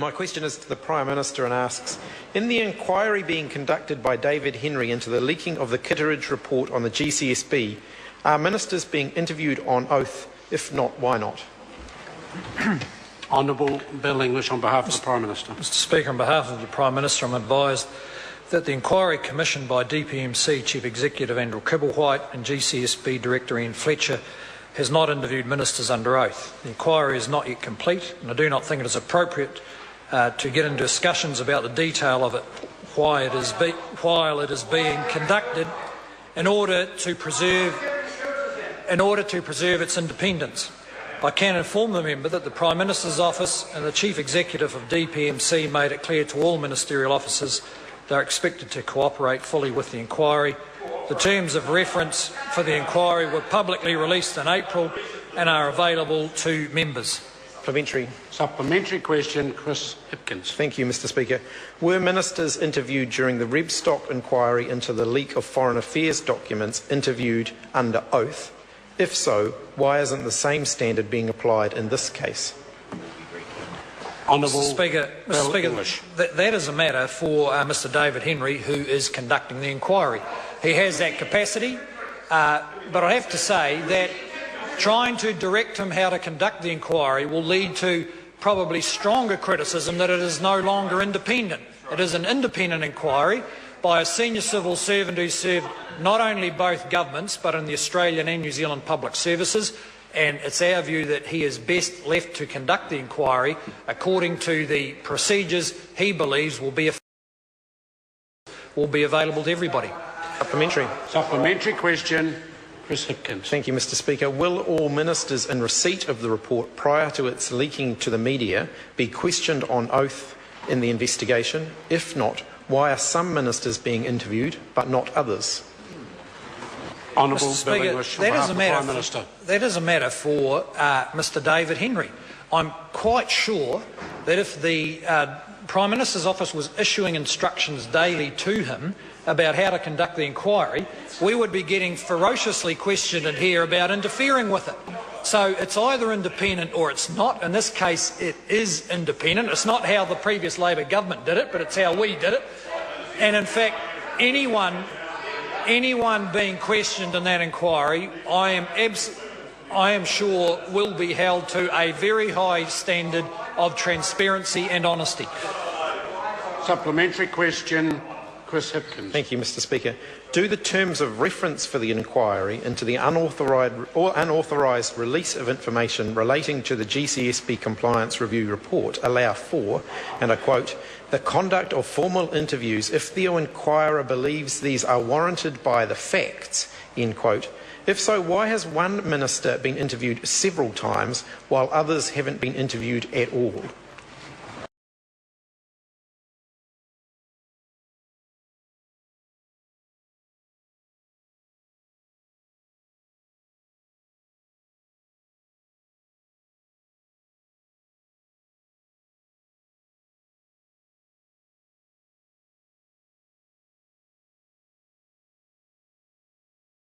My question is to the Prime Minister and asks, in the inquiry being conducted by David Henry into the leaking of the Kitteridge report on the GCSB, are ministers being interviewed on oath? If not, why not? Honourable Bill English on behalf of the Prime Minister. Mr Speaker, on behalf of the Prime Minister, I'm advised that the inquiry commissioned by DPMC Chief Executive Andrew Kibblewhite and GCSB Director Ian Fletcher has not interviewed ministers under oath. The inquiry is not yet complete, and I do not think it is appropriate to get into discussions about the detail of it while it is being conducted in order to preserve its independence. I can inform the member that the Prime Minister's Office and the Chief Executive of DPMC made it clear to all ministerial officers they are expected to cooperate fully with the inquiry. The terms of reference for the inquiry were publicly released in April and are available to members. Supplementary question, Chris Hipkins. Thank you, Mr Speaker. Were ministers interviewed during the Rebstock inquiry into the leak of Foreign Affairs documents interviewed under oath? If so, why isn't the same standard being applied in this case? Honourable Mr Speaker, that is a matter for Mr David Henry, who is conducting the inquiry. He has that capacity, but I have to say that trying to direct him how to conduct the inquiry will lead to probably stronger criticism that it is no longer independent. It is an independent inquiry by a senior civil servant who served not only both governments but in the Australian and New Zealand public services, and it's our view that he is best left to conduct the inquiry according to the procedures he believes will be available to everybody. Supplementary question, Chris Hipkins. Thank you, Mr Speaker. Will all ministers in receipt of the report prior to its leaking to the media be questioned on oath in the investigation? If not, why are some ministers being interviewed but not others? Honourable Bill English on behalf of the Prime Minister. That is a matter for Mr David Henry. I'm quite sure that if the Prime Minister's Office was issuing instructions daily to him about how to conduct the inquiry, we would be getting ferociously questioned in here about interfering with it. So it's either independent or it's not. In this case, it is independent. It's not how the previous Labor government did it, but it's how we did it. And in fact, anyone being questioned in that inquiry, I am sure will be held to a very high standard of transparency and honesty. Supplementary question, Chris Hipkins. Thank you, Mr Speaker. Do the terms of reference for the inquiry into the unauthorised release of information relating to the GCSB Compliance Review report allow for, and I quote, the conduct of formal interviews if the inquirer believes these are warranted by the facts, end quote? If so, why has one minister been interviewed several times while others haven't been interviewed at all?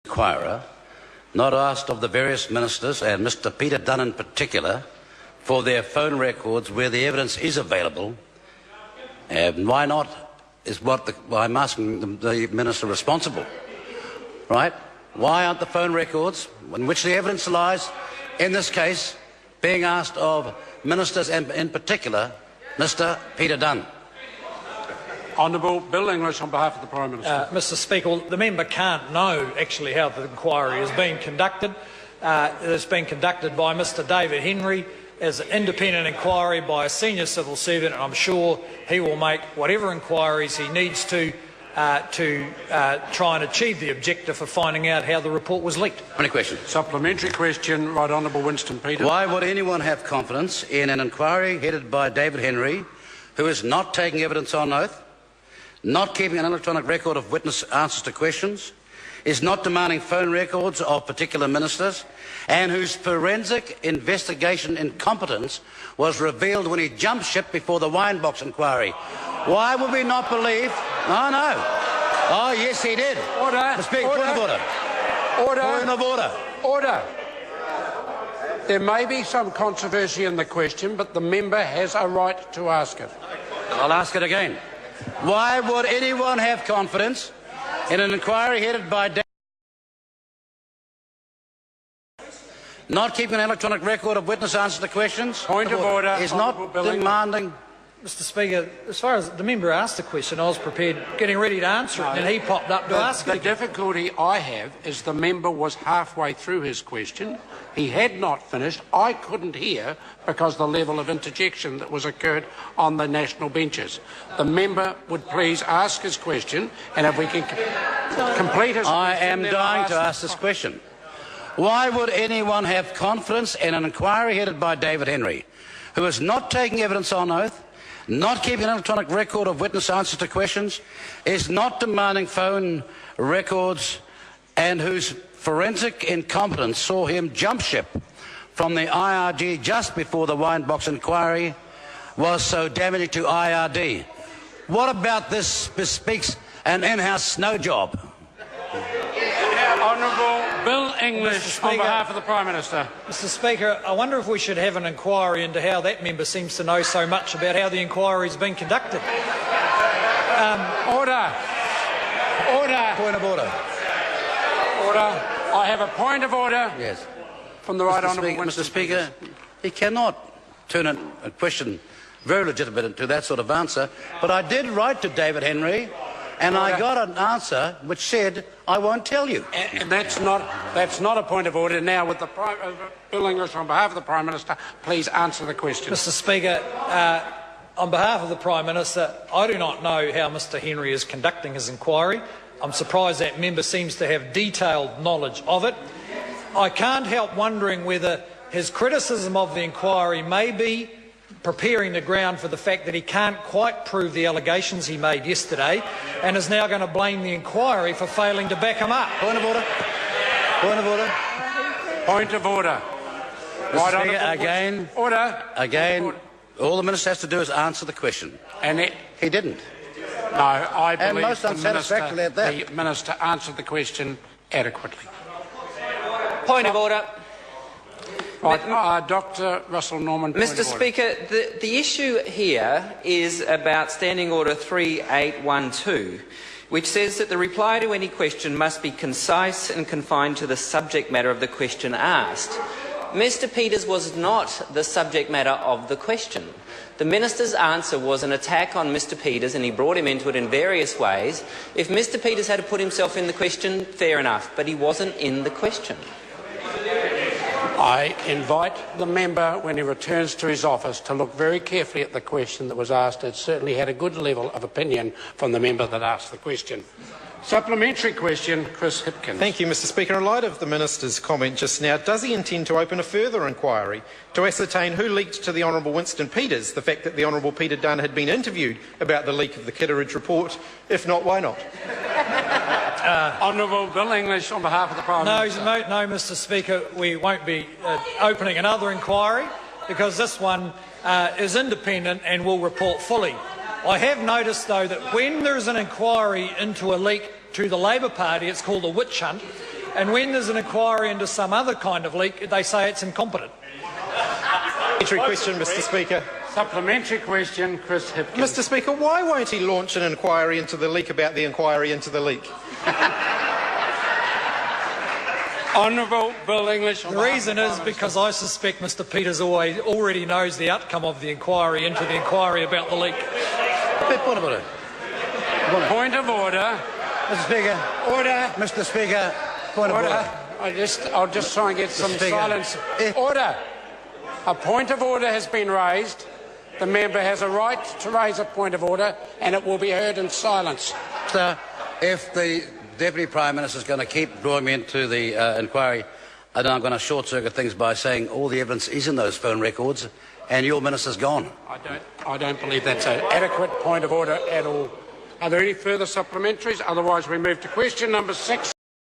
Inquirer not asked of the various ministers, and Mr Peter Dunn in particular, for their phone records where the evidence is available? Why not is what I'm asking the minister responsible, right? Why aren't the phone records in which the evidence lies, in this case, being asked of ministers and in particular Mr Peter Dunn? Honourable Bill English on behalf of the Prime Minister. Mr Speaker, well, the member can't know actually how the inquiry is being conducted. It's been conducted by Mr David Henry as an independent inquiry by a senior civil servant, and I'm sure he will make whatever inquiries he needs to try and achieve the objective of finding out how the report was leaked. Any question? Supplementary question, Right Honourable Winston Peters. Why would anyone have confidence in an inquiry headed by David Henry, who is not taking evidence on oath, not keeping an electronic record of witness answers to questions, is not demanding phone records of particular ministers, and whose forensic investigation incompetence was revealed when he jumped ship before the Winebox inquiry? Why would we not believe? Oh, no. Oh, yes, he did. Order. Speak. Point of order. Order. Point of order. Order. There may be some controversy in the question, but the member has a right to ask it. I'll ask it again. Why would anyone have confidence in an inquiry headed by not keeping an electronic record of witness answers to questions? Point of order. Is not demanding. Mr Speaker, as far as the member asked the question, I was prepared, getting ready to answer it, and then he popped up to ask it The again. difficulty I have is the member was halfway through his question. He had not finished. I couldn't hear because the level of interjection that was occurred on the national benches. The member would please ask his question, and if we can complete his question... I am dying to ask this question. Why would anyone have confidence in an inquiry headed by David Henry, who is not taking evidence on oath, not keeping an electronic record of witness answers to questions, is not demanding phone records, and whose forensic incompetence saw him jump ship from the IRG just before the wine box inquiry was so damaging to IRD? What about this bespeaks an in-house snow job? Honourable Bill English on behalf of the Prime Minister. Mr Speaker, I wonder if we should have an inquiry into how that member seems to know so much about how the inquiry has been conducted. Order. Order. Point of order. Order. I have a point of order. Yes. From the right honourable Mr. Speaker, he cannot turn a question very legitimate into that sort of answer. But I did write to David Henry, and I got an answer which said, I won't tell you. And that's not a point of order. Now, with the Bill English on behalf of the Prime Minister, please answer the question. Mr Speaker, on behalf of the Prime Minister, I do not know how Mr Henry is conducting his inquiry. I'm surprised that member seems to have detailed knowledge of it. I can't help wondering whether his criticism of the inquiry may be preparing the ground for the fact that he can't quite prove the allegations he made yesterday and is now going to blame the inquiry for failing to back him up. Point of order. Point of order. Point of order. Mr. Speaker, again, order. Again, all the Minister has to do is answer the question. And he didn't. No, I believe most unsatisfactorily at that. The Minister answered the question adequately. Point of order. Right, Dr Russell Norman. Mr Speaker, the issue here is about Standing Order 3812, which says that the reply to any question must be concise and confined to the subject matter of the question asked. Mr Peters was not the subject matter of the question. The Minister's answer was an attack on Mr Peters, and he brought him into it in various ways. If Mr Peters had to put himself in the question, fair enough, but he wasn't in the question. I invite the member, when he returns to his office, to look very carefully at the question that was asked. It certainly had a good level of opinion from the member that asked the question. Supplementary question, Chris Hipkins. Thank you, Mr Speaker. In light of the Minister's comment just now, does he intend to open a further inquiry to ascertain who leaked to the Honourable Winston Peters the fact that the Honourable Peter Dunn had been interviewed about the leak of the Kitteridge report? If not, why not? Honourable Bill English on behalf of the Prime Minister. No, Mr Speaker, we won't be opening another inquiry because this one is independent and will report fully. I have noticed, though, that when there is an inquiry into a leak to the Labor Party, it's called a witch hunt, and when there's an inquiry into some other kind of leak, they say it's incompetent. Supplementary question, Mr Speaker. Supplementary question, Chris Hipkins. Mr Speaker, why won't he launch an inquiry into the leak about the inquiry into the leak? Honourable Bill English. The reason is because I suspect Mr Peters already knows the outcome of the inquiry into the inquiry about the leak. Point of order. Point of order. Mr Speaker. Order. Mr Speaker. Point of order. I'll just try and get some silence. Order. A point of order has been raised. The member has a right to raise a point of order, and it will be heard in silence. Sir, if the Deputy Prime Minister is going to keep drawing me into the inquiry, then I'm going to short-circuit things by saying all the evidence is in those phone records, and your minister's gone. I don't believe that's an adequate point of order at all. Are there any further supplementaries? Otherwise, we move to question number 6.